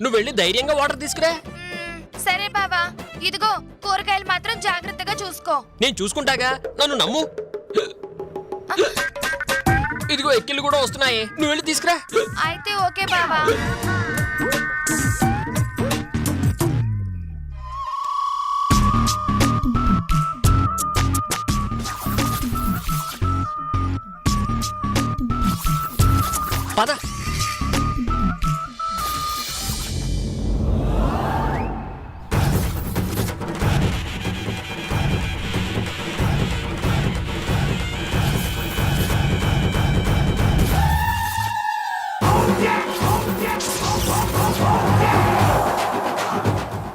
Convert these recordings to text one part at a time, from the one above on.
నువ్వు వెళ్ళి ధైర్యంగా వాటర్ తీసుకురా. సరే బావా, ఇదిగో కూరగాయలు మాత్రం జాగ్రత్తగా చూసుకో. నేను చూసుకుంటాగా, నన్ను నమ్ము. ఇదిగో ఎక్కిళ్ళు కూడా వస్తున్నాయి, నువ్వు వెళ్ళి తీసుకురా. అయితే ఓకే బావా. పద.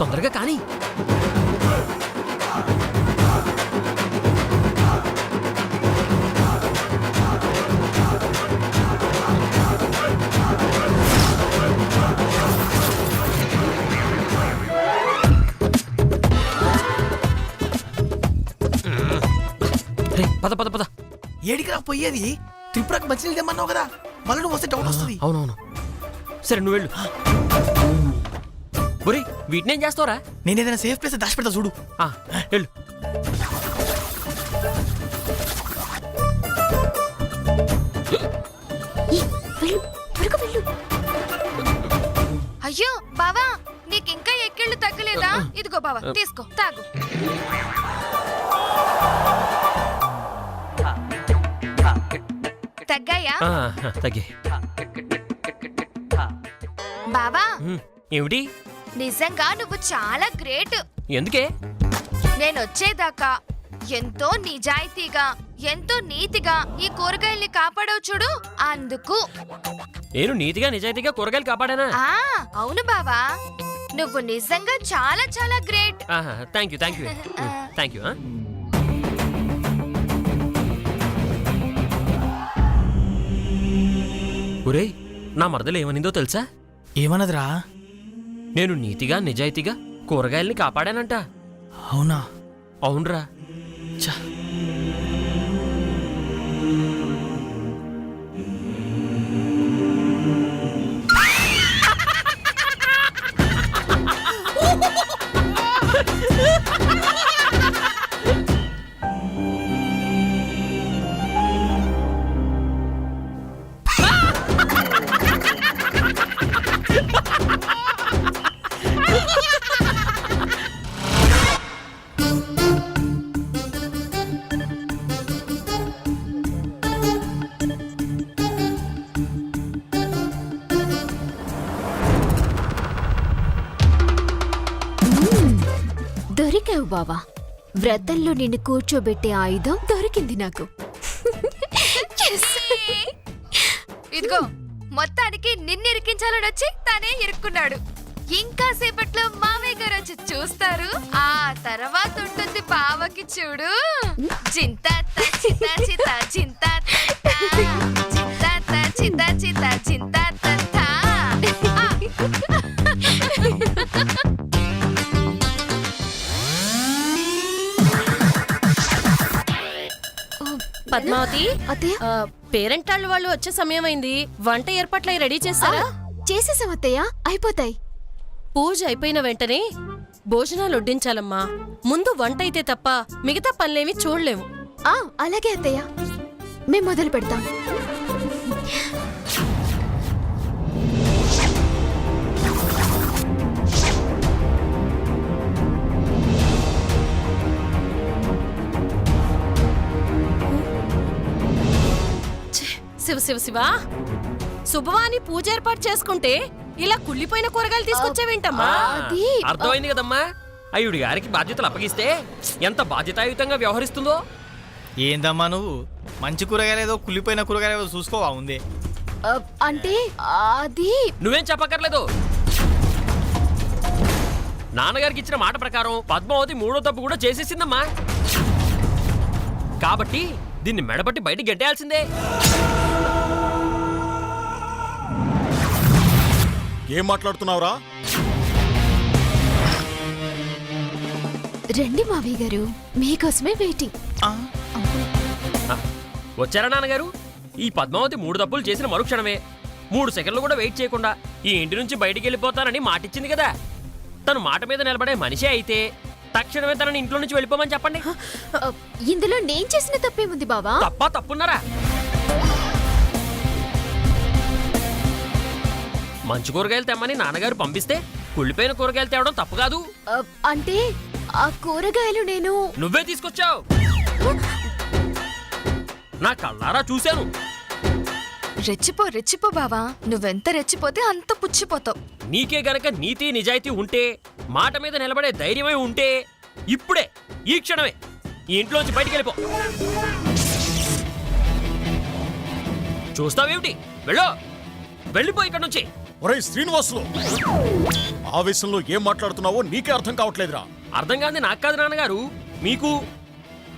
తొందరగా కానీ. పద పద పద. ఏడికి రా పోయేది? త్రిపురకు మంచినీళ్ళు తెమ్మన్నావు కదా, మళ్ళీ నువ్వు వస్తే డౌట్ వస్తుంది. అవునవును, సరే నువ్వు వెళ్ళు. బురి, వీటిని ఏం చేస్తావురా? నేను ఏదైనా సేఫ్ ప్లేస్ దాచి పెడతా చూడు. వెళ్ళు. అయ్యో బావా, నీకింకా ఎక్కిళ్ళు తగ్గలేదా? ఇదిగో బావా, తీసుకో, తాగు. తగ్గాయా? తగ్గే. బావా, ఏమిటి? నిజంగా నువ్వు చాలా గ్రేట్. ఎందుకే? నేనొచ్చేదాకా ఎంతో నిజాయితీగా, ఎంతో నీతిగా ఈ కూరగాయల్ని కాపాడవు చూడు, అందుకు. నేను నీతిగా నిజాయితీగా కూరగాయలు కాపాడానా? అవును బావా, నువ్వు నిజంగా చాలా చాలా great. Thank you thank you thank you. ఒరేయ్, నా మరదలు ఏమనిందో తెలుసా? ఏమన్నదిరా? నేను నీతిగా నిజాయితీగా కూరగాయల్ని కాపాడానంట. అవునా? అవునరా. చా, దొరికావు బావా. వ్రతంలో నిన్ను కూర్చోబెట్టే ఆయుధం దొరికింది నాకు. ఇదిగో, మొత్తానికి నిన్నిరికించాలని వచ్చి తనే ఇరుక్కున్నాడు. ఇంకా సేపట్లో మామయ్య గారు వచ్చి చూస్తారు. ఆ తర్వాత ఉంటుంది బావకి చూడు. చింతా చింతా చింతా చింతా చింతా చింతా చింతా చింతా. పద్మావతి, పేరెంటాళ్ళు వాళ్ళు వచ్చే సమయం అయింది. వంట ఏర్పాట్లు రెడీ చేస్తారా? చేసేసాం అత్తయ్య, అయిపోతాయి. పూజ అయిపోయిన వెంటనే భోజనాలు వడ్డించాలమ్మా. ముందు వంట అయితే తప్ప మిగతా పనులేమి చూడలేము. అలాగే అత్తయ్య, మేము మొదలు పెడతాం. శివ శివ శివ, శుభవాని పూజ ఏర్పాటు చేసుకుంటే ఇలా కుళ్ళిపోయిన కూరగాయలు తీసుకొచ్చేవేంటమ్మా? అర్థమైంది కదమ్మా, అయ్యుడి గారికి బాధ్యతలు అప్పగిస్తే ఎంత బాధ్యతాయుతంగా వ్యవహరిస్తుందో. ఏందమ్మా నువ్వు? మంచి కూరగాయలేదో కుళ్ళిపోయిన కూరగాయలేదో చూసుకోవా ఉందే? అంటే అది నువ్వేం చెప్పక్కర్లేదు. నాన్నగారికి ఇచ్చిన మాట ప్రకారం పద్మావతి 3వ తప్పు కూడా చేసేసిందమ్మా. కాబట్టి దీన్ని మెడబట్టి బయటికి గెట్టేయాల్సిందే. ఏం మాట్లాడుతున్నావురా? రండి మావయ్య గారు, మీకోసమే వెయిటింగ్. వచ్చారా నాన్నగారు? ఈ పద్మావతి 3 తప్పులు చేసిన మరుక్షణమే 3 సెకండ్లు కూడా వెయిట్ చేయకుండా ఈ ఇంటి నుంచి బయటికి వెళ్ళిపోతానని మాటిచ్చింది కదా. తను మాట మీద నిలబడే మనిషి అయితే తక్షణమే తనని ఇంట్లో నుంచి వెళ్ళిపోమని చెప్పండి. ఇందులో నేను చేసిన తప్పేముంది బావా? తప్పున్నారా? మంచి కూరగాయలు తెమ్మని నాన్నగారు పంపిస్తే కుళ్ళిపోయిన కూరగాయలు తేవడం తప్పు కాదు. అంటే ఆ కూరగాయలు నేను... నువ్వే తీసుకొచ్చావు. నా కళ్ళారా చూశాను. రెచ్చిపో బావా. నువ్వెంత రెచ్చిపోతే అంత పుచ్చిపోతావు. నీకే గనక నీతి నిజాయితీ ఉంటే, మాట మీద నిలబడే ధైర్యమే ఉంటే ఇప్పుడే ఈ క్షణమే ఈ ఇంట్లోంచి బయటికి వెళ్ళిపో. చూస్తావేమిటి? వెళ్ళిపో ఇక్కడ నుంచి. ఒరే శ్రీనివాసులు, ఆవేశంలో ఏం మాట్లాడుతున్నావో నీకే అర్థం కావట్లేదురా. అర్థం కాదు నాకు కాదు నాన్నగారు, మీకు.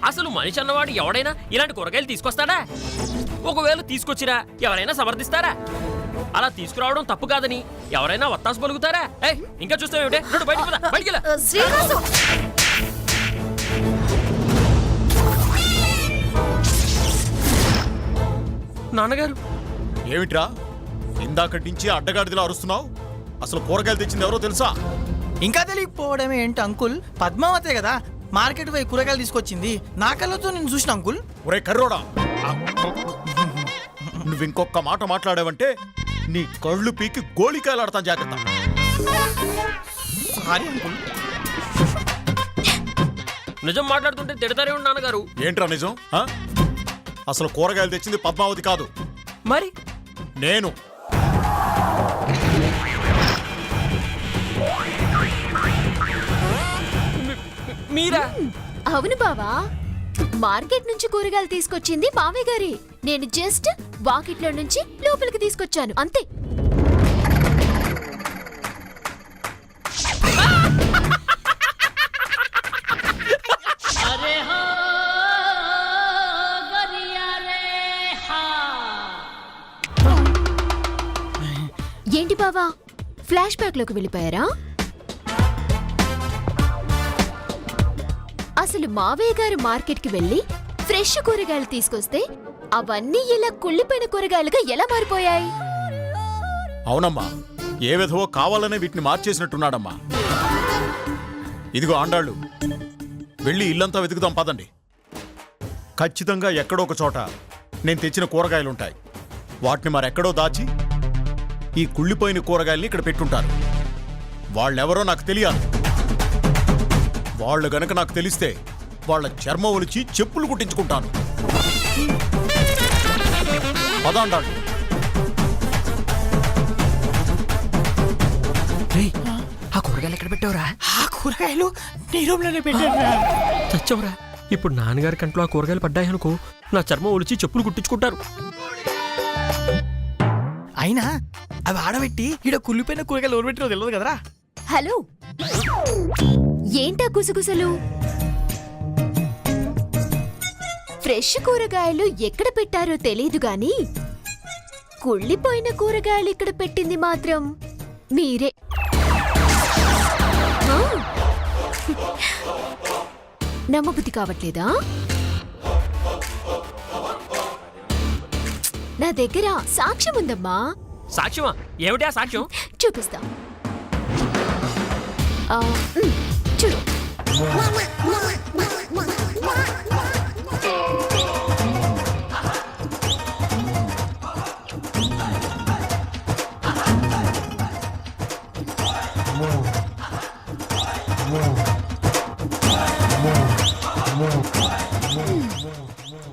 అసలు మనిషి అన్నవాడు ఎవడైనా ఇలాంటి కూరగాయలు తీసుకొస్తాడా? ఒకవేళ తీసుకొచ్చిరా ఎవరైనా సమర్థిస్తారా? అలా తీసుకురావడం తప్పు కాదని ఎవరైనా వత్తాసు పలుకుతారా? ఇంకా చూస్తావేమిటే? బయటికి శ్రీనివాసు, నాన్నగారు ఏమిట్రా ఇందాకటి నుంచి అడ్డగాడిదిలా అరుస్తున్నావు? అసలు కూరగాయలు తెచ్చింది ఎవరో తెలుసా? ఇంకా తెలియకపోవడం ఏంటి అంకుల్? పద్మావతే కదా మార్కెట్ పోయి కూరగాయలు తీసుకొచ్చింది. నా కళ్ళతో నేను చూసిన అంకుల్. ఒరే కర్రోడా, నువ్వు ఇంకొక మాట మాట్లాడావంటే నీ కళ్ళు పీకి గోళికాయలు ఆడతాను, జాగ్రత్త. Sorry uncle. నిజం మాట్లాడుతుంటే తిడతారే నాన్నగారు. ఏంట్రా నిజం? అసలు కూరగాయలు తెచ్చింది పద్మావతి కాదు, మరి నేను. మీరా? అవును బావా, మార్కెట్ నుంచి కూరగాయలు తీసుకొచ్చింది మావే గారి. నేను జస్ట్ వాకిట్లో నుంచి లోపలికి తీసుకొచ్చాను అంతే. ఏంటి బావా, ఫ్లాష్ బ్యాక్ లోకి వెళ్ళిపోయారా? అసలు మావయ్య గారు మార్కెట్కి వెళ్ళి ఫ్రెష్ కూరగాయలు తీసుకొస్తే అవన్నీ ఇలా కుళ్ళిపోయిన కూరగాయలుగా ఎలా మారిపోయాయి? అవునమ్మా, ఏ విధవో కావాలనే వీటిని మార్చేసినట్టున్నాడమ్మా. ఇదిగో ఆండాళ్ళు, వెళ్ళి ఇల్లంతా వెతుకుదాం పదండి. ఖచ్చితంగా ఎక్కడో ఒక చోట నేను తెచ్చిన కూరగాయలుంటాయి. వాటిని మరెక్కడో దాచి ఈ కుళ్ళిపోయిన కూరగాయల్ని ఇక్కడ పెట్టుంటారు. వాళ్ళెవరో నాకు తెలియాలి. వాళ్ళు గనక నాకు తెలిస్తే వాళ్ళ చర్మం ఒలిచి చెప్పులు కుట్టించుకుంటాను. పదాండాడు. ఆ కూరగాయలు ఎక్కడ పెట్టావురా? ఆ కూరగాయలు నీ రూమ్లోనే పెట్టారా? చచ్చవరా. ఇప్పుడు నాన్నగారి కంట్లో ఆ కూరగాయలు పడ్డాయనుకో, నా చర్మం ఒలిచి చెప్పులు కుట్టించుకుంటారు. అయినా అవి ఆడబెట్టి ఈడ కుళ్ళిపోయిన కూరగాయలు ఎవరు పెట్టినో తెలియదు కదరా. హలో, ఏంటా గుసగుసలు? ఫ్రెష్ కూరగాయలు ఎక్కడ పెట్టారో తెలీదు గాని కుళ్ళిపోయిన కూరగాయలు ఇక్కడ పెట్టింది మాత్రం మీరే. నమ్మబుద్ధి కావట్లేదా? నా దగ్గర సాక్ష్యం ఉందమ్మా. సాక్ష్యమా? ఏమిటి ఆ సాక్ష్యం? చూపిస్తా. చూడు.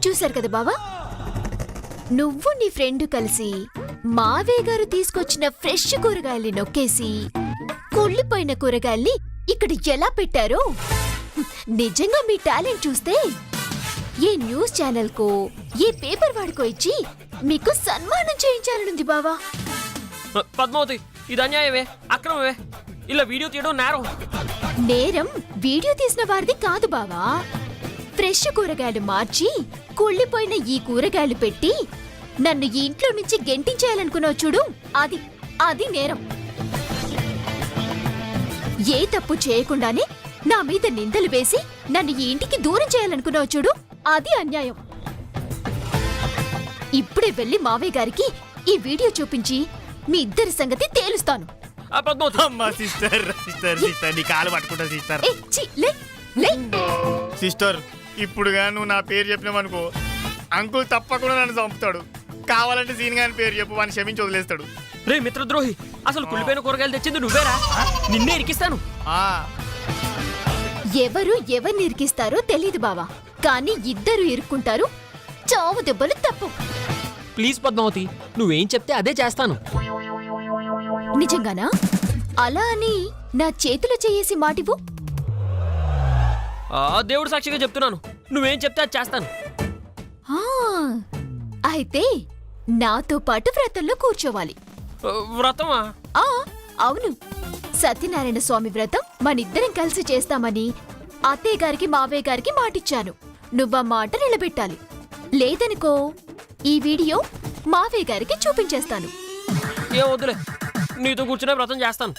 చూశారు కదా బావా, నువ్వు నీ ఫ్రెండ్ కలిసి మావే గారు తీసుకొచ్చిన ఫ్రెష్ కూరగాయల్ని నొక్కేసి కుళ్ళిపోయిన కూరగాయల్ని ఇక్కడ ఎలా పెట్టారో. నిజంగా మీ టాలెంట్ చూస్తే ఏ న్యూస్ ఛానల్ కో ఏ పేపర్ వాడికో ఇచ్చి మీకు సన్మానం చేయించాలనుంది బావా. పద్మావతి, ఇది అన్యాయమే, అక్రమమే. ఇలా వీడియో తీయడం నేరం. నేరం వీడియో తీసిన వారిది కాదు బావా. ఫ్రెష్ కూరగాయలు మార్చి కుళ్ళిపోయిన ఈ కూరగాయలు పెట్టి నన్ను ఈ ఇంట్లో నుంచి గెంటించేయాలనుకున్నావు చూడు, అది నేరం. ఏ తప్పు చేయకుండానే నా మీద నిందలు వేసి నన్ను ఈ ఇంటికి దూరం చేయాలనుకున్నావు చూడు, అది అన్యాయం. ఇప్పుడే వెళ్ళి మావయ్య గారికి ఈ వీడియో చూపించి మీ ఇద్దరి సంగతి తేలుస్తాను. ఆ పద్మావతి అమ్మా సిస్టర్ సిస్టర్ సిస్టర్ నీ కాలు పట్టుకుంటా సిస్టర్. ఏ, ఛీ, లే, లే. సిస్టర్ ఇప్పుడుగా నువ్వు నా పేరు చెప్పినావనుకో అంకుల్ తప్పకుండా నన్ను చంపుతాడు. కావాలంటే సీన్ గాని పేరు చెప్పు వాడిని క్షమించి వదిలేస్తాడు. రే మిత్రద్రోహి, అసలు కుళ్ళిపోయిన కూరగాయలు తెచ్చింది నువ్వేరా? నిన్నే ఇరికిస్తాను. ఆ ఎవరిని ఇరికిస్తారో తెలీదు బావా, కానీ ఇద్దరు ఇరుక్కుంటారు. చావు దెబ్బలు తప్పు. ప్లీజ్ పద్మావతి, నువ్వేం చెప్తే అదే చేస్తాను. నిజంగానా? అలా అని నా చేతిలో చేయేసి మాటివు. ఆ దేవుడు సాక్షిగా చెప్తున్నాను, నువ్వేం చెప్తే అది చేస్తాను. ఆ, అయితే నాతో పాటు వ్రతంలో కూర్చోవాలి. వ్రతమా? ఆ అవును, సత్యనారాయణ స్వామి వ్రతం మనిద్దరం కలిసి చేస్తామని అత్తయ్య గారికి మావయ్య గారికి మాటిచ్చాను. నువ్వా మాట నిలబెట్టాలి. లేదనుకో ఈ వీడియో మావయ్య గారికి చూపించేస్తాను. ఏం వద్దులే, నీతో కూర్చునే వ్రతం చేస్తాను.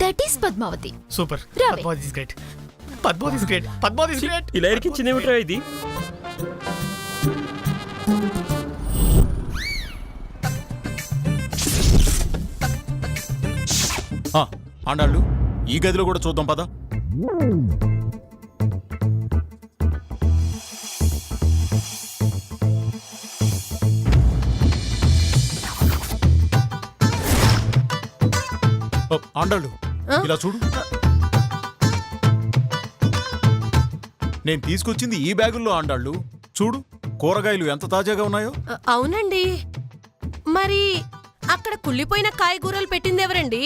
That is Padmavati. సూపర్. రావే. Padmavati is great. Padmavati is great. Padmavati is great. ఇలా ఇరికించింది ఏమిట్రా ఇది? ఆండాళ్ళు ఈ గదిలో కూడా చూద్దాం పద. ఆండాళ్ళు ఇలా చూడు, నేను తీసుకొచ్చింది ఈ బ్యాగుల్లో. ఆండాళ్ళు చూడు, కూరగాయలు ఎంత తాజాగా ఉన్నాయో. అవునండి, మరి అక్కడ కుళ్ళిపోయిన కాయగూరలు పెట్టింది ఎవరండి?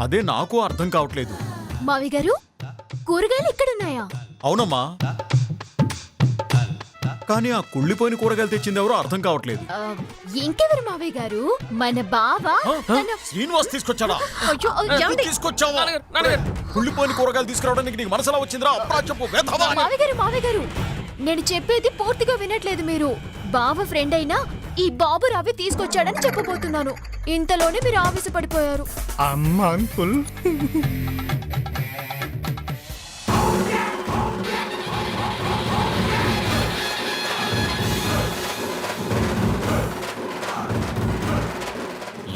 అదే నాకు అర్థం కావట్లేదు. మావయ్య గారు, కూరగాయలు ఇక్కడున్నాయా? అవునమ్మా, కానీ ఆ కుళ్ళిపోయిన కూరగాయలు తెచ్చింది ఎవరో అర్థం కావట్లేదు. ఇంకెవరు మావయ్య గారు? మన బావ తన- శ్రీనివాస్ తీసుకొచ్చాడా? అయ్యో, ఏమండి? తీసుకొచ్చావా? నాన్నగారు, నాన్నగారు. కుళ్ళిపోయిన కూరగాయలు తీసుకురావడానికి నీకు మనసులా వచ్చిందిరా? అప్పుడా చెప్పు, వేధవా. మావయ్య గారు, నేను చెప్పేది పూర్తిగా వినట్లేదు మీరు. బావ ఫ్రెండ్ అయినా ఈ బాబు రవి తీసుకొచ్చాడని చెప్పబోతున్నాను. ఇంతలోనే మీరు ఆవేశపడిపోయారు. అమ్మా అంకుల్.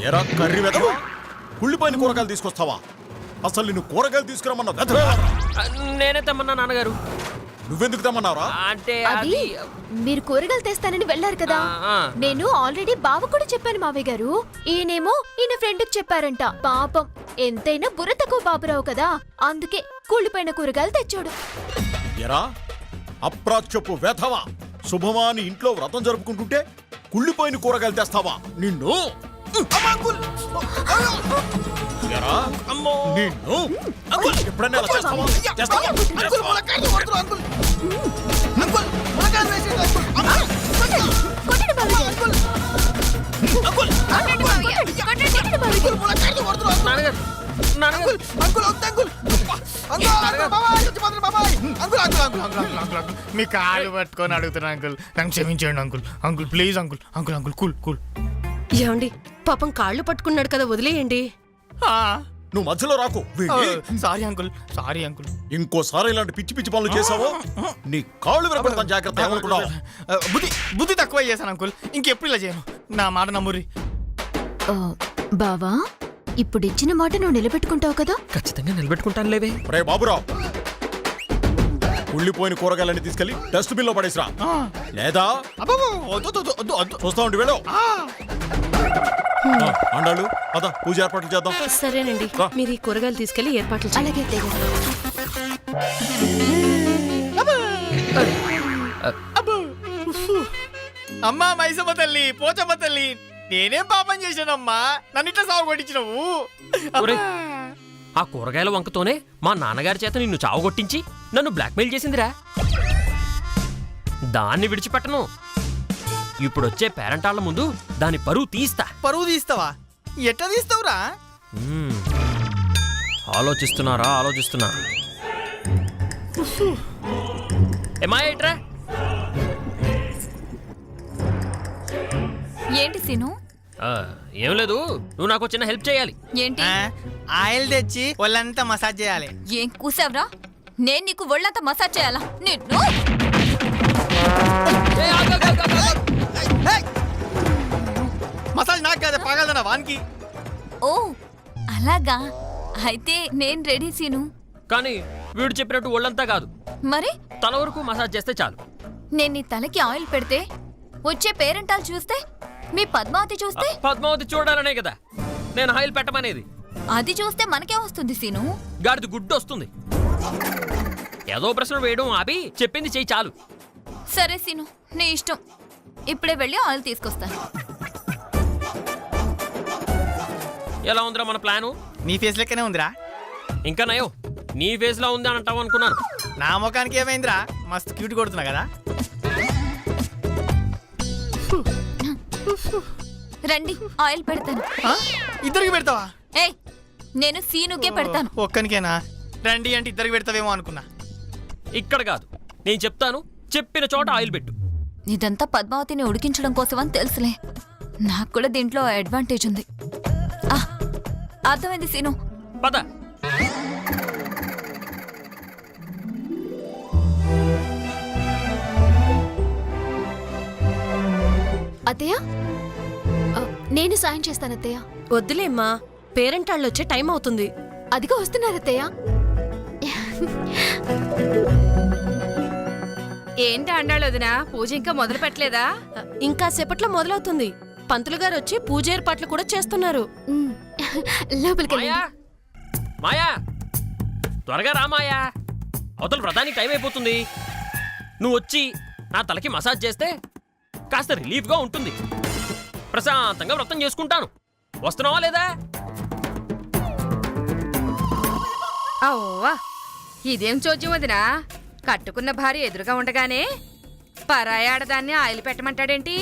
ఎరా కర్రీ వెధవా, కుళ్ళిపోయిన కూరగాయలు తీసుకొస్తావా? అసలు నిన్ను కూరగాయలు తీసుకురమ్మన్న వెధవా? నేనే తెమ్మన్నా నాన్నగారు. నువ్వెందుకు తెమ్మన్నారా? అంటే అది అది మీరు కూరగాయలు తెస్తానని వెళ్ళారు కదా. ఆ. నేను ఆల్రెడీ బావ కూడా చెప్పాను మావయ్య గారు. ఈయనేమో ఈయన ఫ్రెండ్కి చెప్పారంట. పాపం, ఎంతైనా బుర్ర తక్కువ బాబురావు కదా, అందుకే కూలిపోయిన కూరగాయలు తెచ్చాడు. ఎరా అప్రాచ్యపు వెధవా, శుభమాని ఇంట్లో వ్రతం జరుపుకుంటుంటే కుళ్ళిపోయిన కూరగాయలు తెస్తావా? నిన్ను ఎరా నిన్ను ఎప్పుడైనా ఇలా చేస్తావా? చేస్తావా? కొట్టండి మావయ్య గారు. కొట్టండి మావయ్య, కొట్టండి. నాన్నగారు, నాన్నగారు. మీ కాలు పట్టుకొని అడుగుతున్నా అంకుల్, నన్ను క్షమించండి uncle. Uncle please uncle. Uncle uncle cool cool. ఏమండి, పాపం కాళ్ళు పట్టుకున్నాడు కదా, వదిలేయండి. నువ్వు మధ్యలో రాకు. Sorry uncle, sorry uncle. ఇంకోసారి ఇలాంటి పిచ్చి పిచ్చి పనులు చేసావో నీ కాళ్ళు విరపడతాను, జాగ్రత్త. ఏమనుకున్నావు? బుద్ధి బుద్ధి తక్కువ చేశాను అంకుల్, ఇంకెప్పుడు ఇలా చేయను. నా మాట నమ్మురి. బావా, ఇప్పుడు ఇచ్చిన మాట నువ్వు నిలబెట్టుకుంటావు కదా? ఖచ్చితంగా నిలబెట్టుకుంటాను లేవే. రే బాబురావు, కుళ్ళిపోయిన కూరగాయలన్నీ తీసుకెళ్లి డస్ట్బిన్ లో పడేసిరా, లేదా అబ్బబ్బో, వద్దు, వద్దు, వద్దు, వద్దు. చూస్తా ఉండి వెళ్ళు. అండాలు పద, పూజ ఏర్పాట్లు చేద్దాం. సరేనండి, రా. మీరు ఈ కూరగాయలు తీసుకెళ్లి ఏర్పాట్లు చేయండి. అలాగే తెగ. అమ్మా మైసమ్మ తల్లి, పోచమ్మ తల్లి, నేనేం పాపం చేశానమ్మా? నన్ను ఇట్లా సాగు కొట్టించినవు. ఒరేయ్, ఆ కూరగాయల వంకతోనే మా నాన్నగారి చేత నిన్ను చావగొట్టించి నన్ను బ్లాక్మెయిల్ చేసిందిరా. దాన్ని విడిచిపెట్టను. ఇప్పుడొచ్చే పేరెంటాళ్ళ ముందు దాని పరువు తీస్తా. పరువు తీస్తావా? ఎట్లా తీస్తావురా? మ్మ్. ఆలోచిస్తున్నా. ఏమాయట్రా? ఏంటి సీను? ఏం లేదు, నువ్వు నాకు చిన్న హెల్ప్ చేయాలి. ఏంటి? ఆయిల్ తెచ్చి వాళ్ళంతా మసాజ్ చేయాలి. ఏం కూసావ్రా? నేను నీకు ఒళ్ళంతా మసాజ్ చేయాలా? నిన్ను ఏయ్, ఆగు, ఆగు, ఆగు, ఆగు. మసాజ్ నాకు కదా పగలదనా వానికి. ఓ అలాగా, అయితే నేను రెడీ సీను. కానీ వీడు చెప్పినట్టు ఒళ్ళంతా కాదు, మరి తల వరకు మసాజ్ చేస్తే చాలు. నేను నీ తలకి ఆయిల్ పెడితే వచ్చే పేరెంటాలు చూస్తే, మీ పద్మావతి చూస్తే, పద్మావతి చూడాలనే కదా నేను ఆయిల్ పెట్టమనేది. అది చూస్తే మనకే వస్తుంది సీను. గాడిది గుడ్డు వస్తుంది. ఏదో ప్రశ్న వేయడం ఆపి చెప్పింది చెయ్యి చాలు. సరే సీను, నీ ఇష్టం. ఇప్పుడే వెళ్ళి ఆయిల్ తీసుకొస్తాను. ఎలా ఉందిరా మన ప్లాను? నీ ఫేస్ లెక్కనే ఉందిరా. ఇంకా నయం నీ ఫేస్ లో ఉంది అని అంటావు అనుకున్నాను. నా ముఖానికి ఏమైందిరా, మస్తు క్యూట్ కొడుతున్నా కదా. రండి, ఆయిల్ పెడతాను. ఆ? ఇద్దరికి పెడతావా? ఏయ్, నేను సీనుకే పెడతాను. ఒక్కనికేనా? రండి అంటే ఇద్దరికి పెడతావేమో అనుకున్నా. ఇక్కడ కాదు, నేను చెప్తాను, చెప్పిన చోట ఆయిల్ పెట్టు. ఇదంతా పద్మావతిని ఉడికించడం కోసమని తెలుసులే. నాకు కూడా దీంట్లో అడ్వాంటేజ్ ఉంది. ఆ, అర్థమైంది సీను. పద. అత్తయ్య, నేను సాయం చేస్తాను అత్తయ్య. వద్దులేమ్మా, పేరెంటాళ్ళు వచ్చే టైం అవుతుంది. అదిగో వస్తున్నారు అత్తయ్య. ఏంటి అండాళ్ళు వదినా, పూజ ఇంకా మొదలు పెట్టలేదా? ఇంకా సేపట్లో మొదలవుతుంది. పంతులు గారు వచ్చి పూజ ఏర్పాట్లు కూడా చేస్తున్నారు. ఉమ్, లోపలికి మాయా, వెళ్ళండి. మాయా, త్వరగా రా మాయా, అవతల వ్రతానికి టైం అయిపోతుంది. నువ్వు వచ్చి నా తలకి మసాజ్ చేస్తే కాస్త రిలీఫ్గా ఉంటుంది. ప్రశాంతంగా వ్రతం చేసుకుంటాను. వస్తున్నావా లేదా? అవ్వా, ఇదేం చోద్యం వదినా, కట్టుకున్న భార్య ఎదురుగా ఉండగానే పరాయి ఆడదాన్ని ఆయిల్ పెట్టమంటాడేంటి?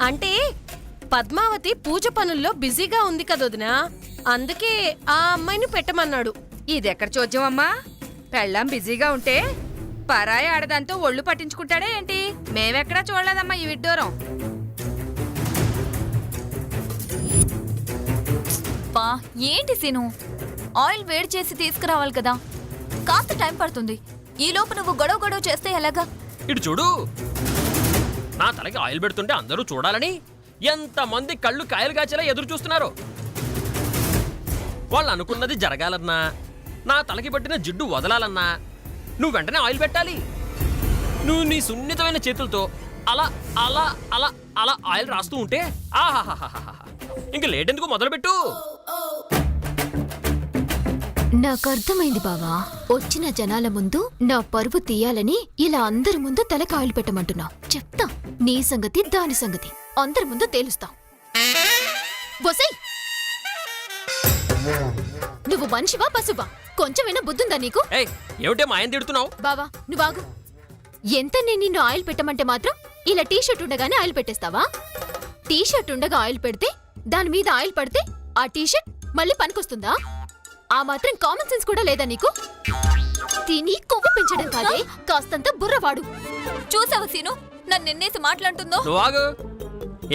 అంటే పద్మావతి పూజ పనుల్లో బిజీగా ఉంది కదొదినా, అందుకే ఆ అమ్మాయిని పెట్టమన్నాడు. ఇదెక్కడ చోద్యం అమ్మా? పెళ్ళాం బిజీగా ఉంటే పరాయి ఆడదాంతో ఒళ్ళు పట్టించుకుంటాడే ఏంటి? మేమెక్కడా చూడలేదమ్మా ఈ విడ్డూరం. పా, ఏంటి సీను, ఆయిల్ వేడి చేసి తీసుకురావాలి కదా, కాస్త టైం పడుతుంది. ఈ లోపు నువ్వు గొడవ గొడవ చేస్తే ఎలాగా? ఇటు చూడు, నా తలకి ఆయిల్ పెడుతుంటే అందరూ చూడాలని ఎంతమంది కళ్ళు కాయలు కాచేలా ఎదురు చూస్తున్నారు. వాళ్ళు అనుకున్నది జరగాలన్నా, నా తలకి పట్టిన జిడ్డు వదలాలన్నా నువ్వు వెంటనే ఆయిల్ పెట్టాలి. నువ్వు నీ సున్నితమైన చేతులతో అలా అలా అలా అలా ఆయిల్ రాస్తూ ఉంటే ఆహాహాహా, ఇంక లేట్ ఎందుకు మొదలుపెట్టు. నాకు అర్థమైంది బావా. వచ్చిన జనాల ముందు నా పరువు తీయాలని ఇలా అందరి ముందు తలకి ఆయిల్ పెట్టమంటున్నావు. చెప్తా నీ సంగతి దాని సంగతి అందరి ముందు తేలుస్తా. వసై, నువ్వు మనిషివా పశువా? కొంచెమైనా బుద్ధుందా నీకు? ఏయ్, ఏమిటే మా ఆయన తిడుతున్నావు? బావా నువ్వాగు. ఎంత నేను నిన్ను ఆయిల్ పెట్టమంటే మాత్రం ఇలా టీషర్ట్ ఉండగానే ఆయిల్ పెట్టేస్తావా? టీషర్ట్ ఉండగా ఆయిల్ పెడితే దాని మీద ఆయిల్ పడితే ఆ టీషర్ట్ మళ్ళీ పనికొస్తుందా? ఆ మాత్రం కామన్ సెన్స్ కూడా లేదా నీకు? తిని కొవ్వు పెంచడం కాదే, కాస్తంత బుర్రవాడు. చూసావా సీను, నన్ను నిన్నేసి మాట్లాడుతుందో? నువ్వు ఆగు.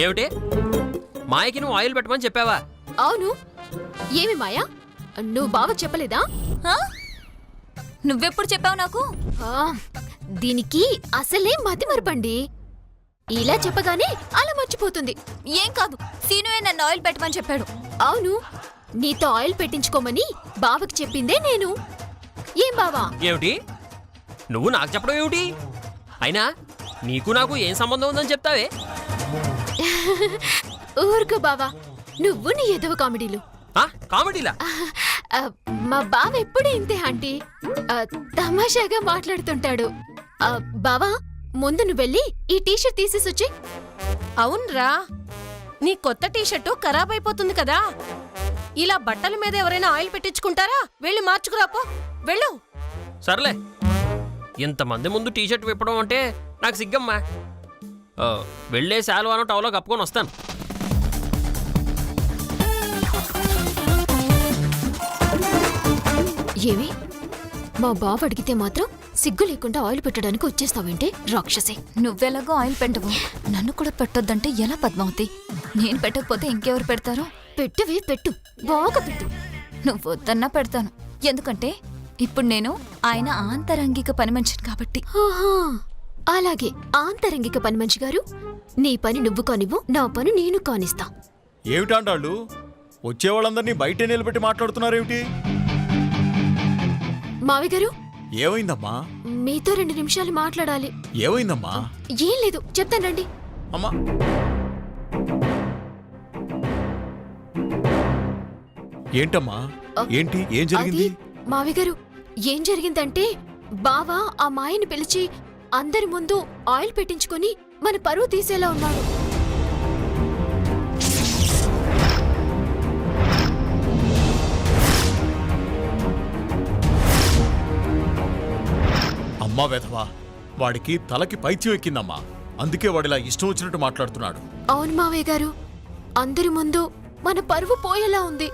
ఏమిటి, మాయకి నువ్వు ఆయిల్ పెట్టమని చెప్పావా? అవును. ఏమి మాయా, నువ్వు బావ చెప్పలేదా? ఆ? నువ్వెప్పుడు చెప్పావు నాకు? ఆ, దీనికి అసలే మతి మరపండి. ఇలా చెప్పగానే అలా మర్చిపోతుంది. ఏం కాదు, సీనుయే నన్ను ఆయిల్ పెట్టమని చెప్పాడు. అవును, నీతో ఆయిల్ పెట్టించుకోమని బావకి చెప్పిందే నేను. ఏం బావా? ఏమిటి, నువ్వు నాకు చెప్పడం ఏమిటి? అయినా నీకు నాకు ఏం సంబంధం ఉందని చెప్తావే? ఊరుకో బావా, నువ్వు నీ ఎదవ కామెడీలు. కామెడీలా? ఆ, మా బావ ఎప్పుడూ ఇంతే ఆంటీ. తమాషాగా మాట్లాడుతుంటాడు. బావా, ముందు నువ్వు వెళ్ళి ఈ టీషర్ట్ తీసేసొచ్చి. అవునరా, నీ కొత్త టీషర్టు ఖరాబ్ అయిపోతుంది కదా. ఇలా బట్టల మీద ఎవరైనా ఆయిల్ పెట్టించుకుంటారా? వెళ్ళి మార్చుకురాపో, వెళ్ళు. సర్లే, ఇంతమంది ముందు టీషర్ట్ విప్పడం అంటే నాకు సిగ్గమ్మా. వెళ్ళే శాలువాను టవలో కప్పుకొని వస్తాను. ఏమి, మా బావ అడిగితే మాత్రం సిగ్గు లేకుండా ఆయిల్ పెట్టడానికి వచ్చేస్తావేంటి రాక్షసి? నువ్వెలాగో ఆయిల్ పెట్టవు, నన్ను కూడా పెట్టొద్దంటే ఎలా పద్మావతి? నేను పెట్టకపోతే ఇంకెవరు పెడతారో? పెట్టువే, పెట్టు, బాగా పెట్టు. నువ్వు వద్దన్నా పెడతాను. ఎందుకంటే ఇప్పుడు నేను ఆయన ఆంతరంగిక పని మనిషిని కాబట్టి. ఆహా, అలాగే ఆంతరంగిక పని మంచి గారు, నీ పని నువ్వు కానివ్వు, నా పని నేను కానిస్తా. ఏమిటాండాళ్ళు వచ్చేవాళ్ళందరినీ బయటే నిలబెట్టి మాట్లాడుతున్నారేమిటి? మావి గారు, ఏమైందమ్మా? మీతో 2 నిమిషాలు మాట్లాడాలి. ఏమైందమ్మా? ఏం లేదు, చెప్తానండి. అమ్మా ఏంటమ్మా? ఏంటి? ఏం జరిగింది? అది మావి గారు, ఏం జరిగిందంటే బావ ఆ మాయని పిలిచి అందరి ముందు ఆయిల్ పెట్టించుకొని మన పరువు తీసేలా ఉన్నాడు. అమ్మా వెధవా, వాడికి తలకి పైత్యం ఎక్కిందమ్మా. అందుకే వాడిలా ఇష్టం వచ్చినట్టు మాట్లాడుతున్నాడు. అవును మావయ్య గారు, అందరి ముందు మన పరువు పోయేలా ఉంది.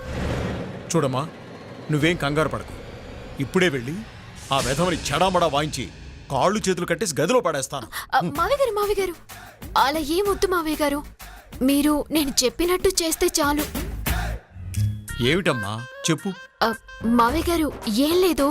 చూడమ్మా, నువ్వేం కంగారు పడకు. ఇప్పుడే వెళ్ళి ఆ వెధవని చెడామడా వాయించి కాళ్ళు చేతులు కట్టేసి గదిలో పడేస్తాను. మావయ్య గారు, అలా ఏమొద్దు మావయ్య గారు. మీరు నేను చెప్పినట్టు చేస్తే చాలు. ఏమిటమ్మా చెప్పు. మావయ్య గారు, ఏం లేదు.